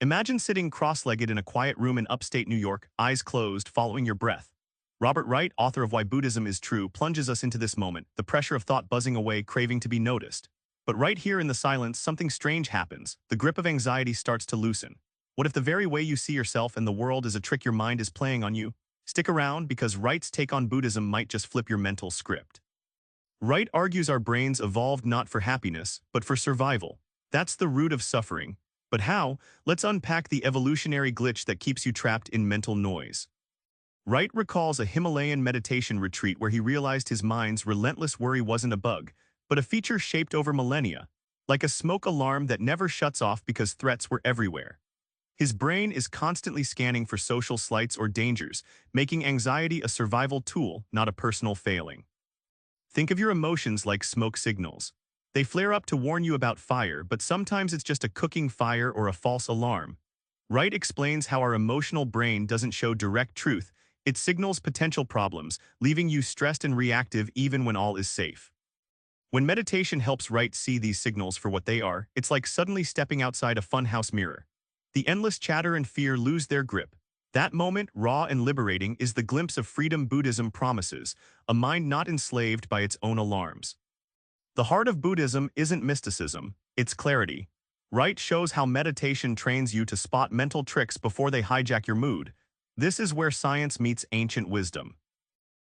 Imagine sitting cross-legged in a quiet room in upstate New York, eyes closed, following your breath. Robert Wright, author of Why Buddhism Is True, plunges us into this moment, the pressure of thought buzzing away, craving to be noticed. But right here in the silence, something strange happens. The grip of anxiety starts to loosen. What if the very way you see yourself and the world is a trick your mind is playing on you? Stick around, because Wright's take on Buddhism might just flip your mental script. Wright argues our brains evolved not for happiness, but for survival. That's the root of suffering. But how? Let's unpack the evolutionary glitch that keeps you trapped in mental noise. Wright recalls a Himalayan meditation retreat where he realized his mind's relentless worry wasn't a bug, but a feature shaped over millennia, like a smoke alarm that never shuts off because threats were everywhere. His brain is constantly scanning for social slights or dangers, making anxiety a survival tool, not a personal failing. Think of your emotions like smoke signals. They flare up to warn you about fire, but sometimes it's just a cooking fire or a false alarm. Wright explains how our emotional brain doesn't show direct truth. It signals potential problems, leaving you stressed and reactive even when all is safe. When meditation helps Wright see these signals for what they are, it's like suddenly stepping outside a funhouse mirror. The endless chatter and fear lose their grip. That moment, raw and liberating, is the glimpse of freedom Buddhism promises, a mind not enslaved by its own alarms. The heart of Buddhism isn't mysticism, it's clarity. Wright shows how meditation trains you to spot mental tricks before they hijack your mood. This is where science meets ancient wisdom.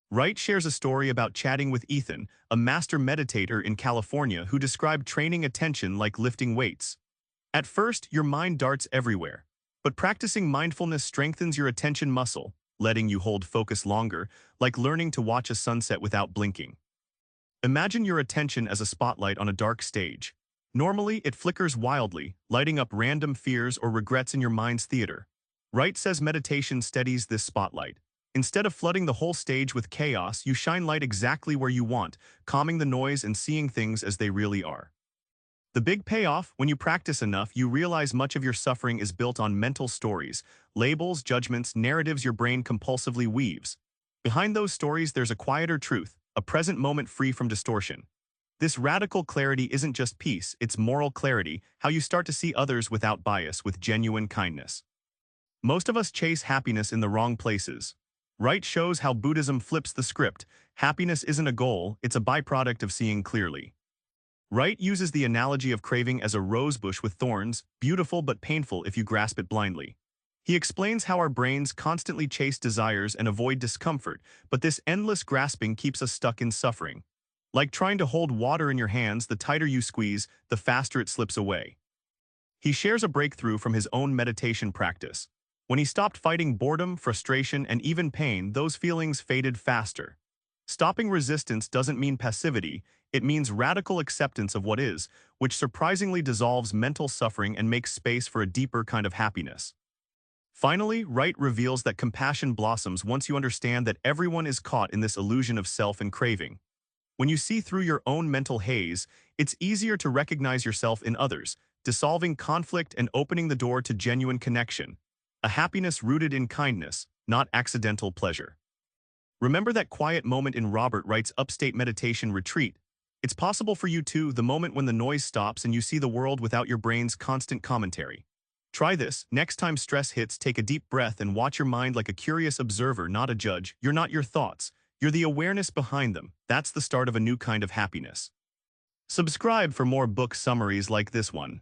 Wright shares a story about chatting with Ethan, a master meditator in California who described training attention like lifting weights. At first, your mind darts everywhere, but practicing mindfulness strengthens your attention muscle, letting you hold focus longer, like learning to watch a sunset without blinking. Imagine your attention as a spotlight on a dark stage. Normally, it flickers wildly, lighting up random fears or regrets in your mind's theater. Wright says meditation steadies this spotlight. Instead of flooding the whole stage with chaos, you shine light exactly where you want, calming the noise and seeing things as they really are. The big payoff: when you practice enough, you realize much of your suffering is built on mental stories, labels, judgments, narratives your brain compulsively weaves. Behind those stories, there's a quieter truth, a present moment free from distortion. This radical clarity isn't just peace, it's moral clarity, how you start to see others without bias, with genuine kindness. Most of us chase happiness in the wrong places. Wright shows how Buddhism flips the script. Happiness isn't a goal, it's a byproduct of seeing clearly. Wright uses the analogy of craving as a rosebush with thorns, beautiful but painful if you grasp it blindly. He explains how our brains constantly chase desires and avoid discomfort, but this endless grasping keeps us stuck in suffering. Like trying to hold water in your hands, the tighter you squeeze, the faster it slips away. He shares a breakthrough from his own meditation practice. When he stopped fighting boredom, frustration, and even pain, those feelings faded faster. Stopping resistance doesn't mean passivity, it means radical acceptance of what is, which surprisingly dissolves mental suffering and makes space for a deeper kind of happiness. Finally, Wright reveals that compassion blossoms once you understand that everyone is caught in this illusion of self and craving. When you see through your own mental haze, it's easier to recognize yourself in others, dissolving conflict and opening the door to genuine connection. A happiness rooted in kindness, not accidental pleasure. Remember that quiet moment in Robert Wright's upstate meditation retreat. It's possible for you too, the moment when the noise stops and you see the world without your brain's constant commentary. Try this. Next time stress hits, take a deep breath and watch your mind like a curious observer, not a judge. You're not your thoughts. You're the awareness behind them. That's the start of a new kind of happiness. Subscribe for more book summaries like this one.